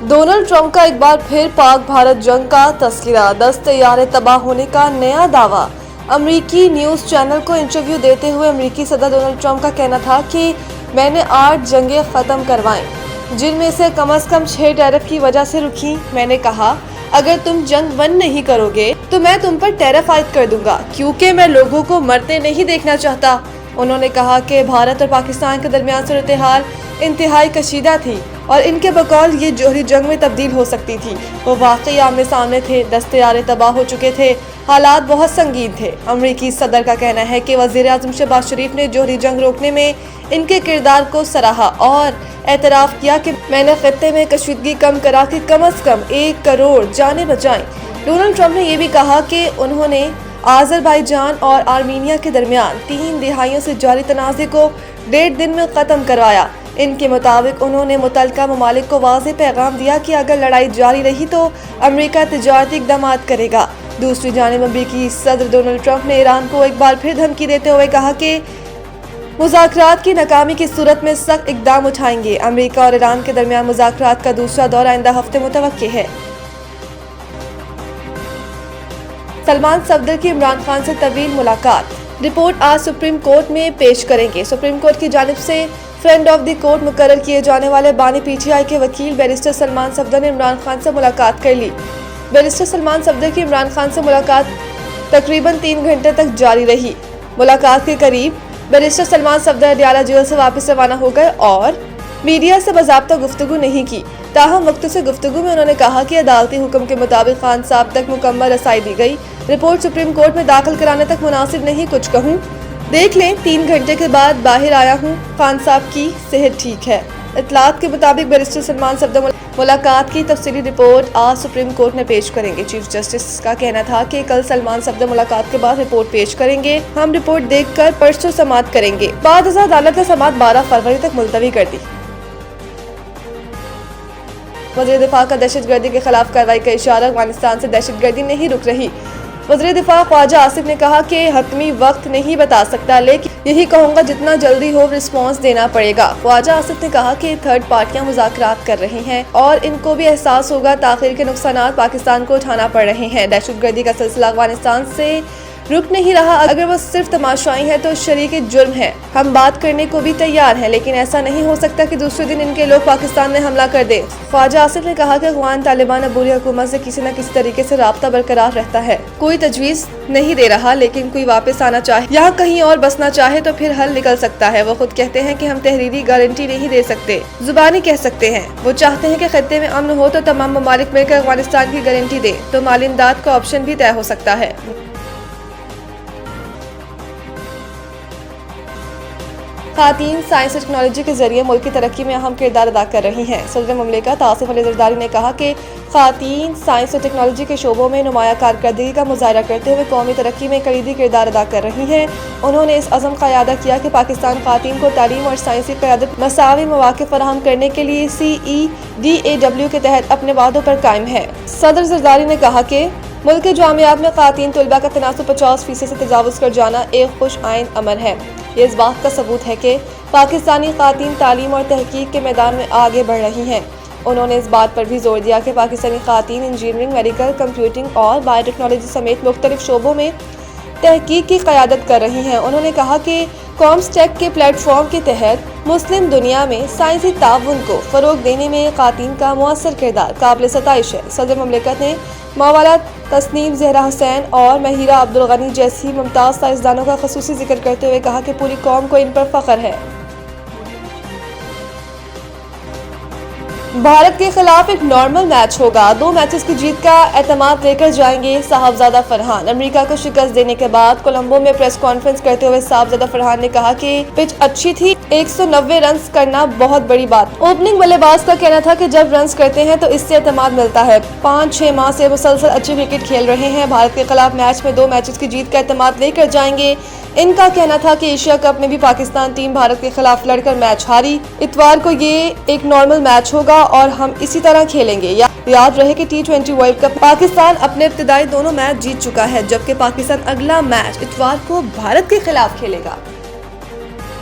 Donald Trump का एक बार फिर पाक भारत जंग का तस्करा, 10 तैयारे तबाह होने का नया दावा। अमरीकी न्यूज़ चैनल को इंटरव्यू देते हुए अमरीकी सदर डोनाल्ड ट्रंप का कहना था कि मैंने 8 जंगें ख़त्म करवाईं, जिनमें से कम 6 टैरिफ की वजह से रुकी। मैंने कहा अगर तुम जंग बंद नहीं करोगे तो मैं तुम पर टैरिफ आयद कर दूंगा, क्योंकि मैं लोगों को मरते नहीं देखना चाहता। उन्होंने कहा कि भारत और पाकिस्तान के दरमियान सूरत-ए-हाल इंतहाई कशीदा थी और इनके बकौल ये जोहरी जंग में तब्दील हो सकती थी। वो वाकई आमने सामने थे, 10 तैयारे तबाह हो चुके थे, हालात बहुत संगीन थे। अमरीकी सदर का कहना है कि वज़ीर-ए-आज़म शहबाज शरीफ ने जोहरी जंग रोकने में इनके किरदार को सराहा और एतराफ़ किया कि मैंने खित्ते में कशीदगी कम करा के कम से कम 1 करोड़ जानें बचाईं। डोनाल्ड ट्रंप ने यह भी कहा कि उन्होंने आज़रबाईजान और आर्मीनिया के दरमियान 3 दिहाइयों से जारी तनाज़े को 1.5 दिन में ख़त्म करवाया। इनके मुताबिक उन्होंने मुतल्लिका ममालिक को वाज़ेह पैगाम दिया कि अगर लड़ाई जारी रही तो अमेरिका तिजारती इक़दामात करेगा। दूसरी जानिब अमरीकी सदर डोनाल्ड ट्रंप ने ईरान को एक बार फिर धमकी देते हुए कहा कि मुज़ाकरात की नाकामी की सूरत में सख्त इक़दाम उठाएंगे। अमेरिका और ईरान के दरमियान मुज़ाकरात का दूसरा दौर आइंदा हफ्ते मुतवक्किल है। सलमान सफदर की इमरान खान से तवील मुलाकात, रिपोर्ट आज सुप्रीम कोर्ट में पेश करेंगे। सुप्रीम कोर्ट की जानिब से फ्रेंड ऑफ द कोर्ट मुकर्रर किए जाने वाले बानी पीटीआई के वकील बैरिस्टर सलमान सफदर ने इमरान खान से मुलाकात कर ली। बैरिस्टर सलमान सफदर की इमरान खान से मुलाकात तकरीबन 3 घंटे तक जारी रही। मुलाकात के करीब बैरिस्टर सलमान सफदर अडियाला जेल से वापस रवाना हो गए और मीडिया से बाज़ाब्ता गुफ्तगू नहीं की। ताहम मुख्तसर गुफ्तगू में उन्होंने कहा कि अदालती हुक्म के मुताबिक खान साहब तक मुकम्मल रसाई दी गई। रिपोर्ट सुप्रीम कोर्ट में दाखिल कराने तक मुनासिब नहीं कुछ कहूँ, देख लें 3 घंटे के बाद बाहर आया हूँ, खान साहब की सेहत ठीक है। इतलात के मुताबिक बैरिस्टर सलमान सफदर मुलाकात की तफसीली रिपोर्ट आज सुप्रीम कोर्ट में पेश करेंगे। चीफ जस्टिस का कहना था कि कल सलमान सफदर मुलाकात के बाद रिपोर्ट पेश करेंगे। हम रिपोर्ट देखकर परसों समाअत करेंगे। बाद अदालत ने समाअत 12 फरवरी तक मुलतवी कर दी। वज़ीर दिफा का दहशतगर्दी के खिलाफ कार्रवाई का इशारा, अफगानिस्तान से दहशतगर्दी नहीं रुक रही। वज़ीर दिफा ख्वाजा आसिफ ने कहा कि हतमी वक्त नहीं बता सकता, लेकिन यही कहूँगा जितना जल्दी हो रिस्पॉन्स देना पड़ेगा। ख्वाजा आसिफ ने कहा कि थर्ड पार्टियां मुज़ाकरात कर रही हैं और इनको भी एहसास होगा ताख़ीर के नुकसानात पाकिस्तान को उठाना पड़ रहे हैं। दहशतगर्दी का सिलसिला अफगानिस्तान से रुक नहीं रहा। अगर वो सिर्फ तमाशाई है तो शरीक जुर्म है। हम बात करने को भी तैयार हैं, लेकिन ऐसा नहीं हो सकता कि दूसरे दिन इनके लोग पाकिस्तान में हमला कर दें। ख्वाजा आसिफ ने कहा कि अफगान तालिबान अबूरी हुकूमत से किसी न किसी तरीके से राब्ता बरकरार रहता है। कोई तजवीज़ नहीं दे रहा, लेकिन कोई वापस आना चाहे या कहीं और बसना चाहे तो फिर हल निकल सकता है। वो खुद कहते हैं कि हम तहरीरी गारंटी नहीं दे सकते, जुबानी कह सकते हैं। वो चाहते हैं कि खत्ते में अमन हो तो तमाम ममालिक मिलकर अफगानिस्तान की गारंटी दे, तो माली इमदाद का ऑप्शन भी तय हो सकता है। खातीन साइंस और टेक्नोलॉजी के जरिए मुल्क की तरक्की में अहम किरदार अदा कर रही हैं। सदर मुमलिकत आसिफ अली ज़रदारी ने कहा कि खातीन साइंस और टेक्नोलॉजी के शोबों में नुमाया कारकर्दगी का मुजाहरा करते हुए कौमी तरक्की में कलीदी किरदार अदा कर रही हैं। उन्होंने इस अज़म का इयादा किया कि पाकिस्तान खातीन को तालीम और साइंसी क़यादत मसावी मौक़े फराहम करने के लिए CEDAW के तहत अपने वादों पर कायम है। सदर ज़रदारी ने कहा कि मुल्क के जामियात में खातीन तलबा का तनासुब 50% से तजावुज़ कर जाना एक खुश आइन अमर है। ये इस बात का सबूत है कि पाकिस्तानी खातीन तालीम और तहकीक के मैदान में आगे बढ़ रही हैं। उन्होंने इस बात पर भी जोर दिया कि पाकिस्तानी खातीन इंजीनियरिंग, मेडिकल, कंप्यूटिंग और बायोटेक्नोलॉजी समेत मुख्तलिफ शोबों में तहकीक की क़यादत कर रही हैं। उन्होंने कहा कि कॉम्सटेक के प्लेटफॉर्म के तहत मुस्लिम दुनिया में साइंसी ताउन को फ़रोग़ देने में खातीन का मुअस्सर किरदार काबिल सताइश है। सदर मुमलिकत ने मौलाना तस्नीम ज़हरा हुसैन और महिरा अब्दुल गनी जैसी मुमताज़ साइंसदानों का ख़ुसूसी जिक्र करते हुए कहा कि पूरी कौम को इन पर फ़ख्र है। भारत के खिलाफ एक नॉर्मल मैच होगा, 2 मैचेस की जीत का एतमाद लेकर जाएंगे साहबजादा फरहान। अमेरिका को शिकस्त देने के बाद कोलंबो में प्रेस कॉन्फ्रेंस करते हुए साहबजादा फरहान ने कहा कि पिच अच्छी थी, 190 रन करना बहुत बड़ी बात। ओपनिंग बल्लेबाज का कहना था कि जब रन करते हैं तो इससे एतमाद मिलता है। 5-6 माह से मुसलसल अच्छी क्रिकेट खेल रहे हैं। भारत के खिलाफ मैच में 2 मैचेस की जीत का एतमाद लेकर जाएंगे। इनका कहना था कि एशिया कप में भी पाकिस्तान टीम भारत के खिलाफ लड़कर मैच हारी। इतवार को ये एक नॉर्मल मैच होगा और हम इसी तरह खेलेंगे। याद रहे कि T20 वर्ल्ड कप पाकिस्तान अपने इब्तिदाई दोनों मैच जीत चुका है, जबकि पाकिस्तान अगला मैच इतवार को भारत के खिलाफ खेलेगा।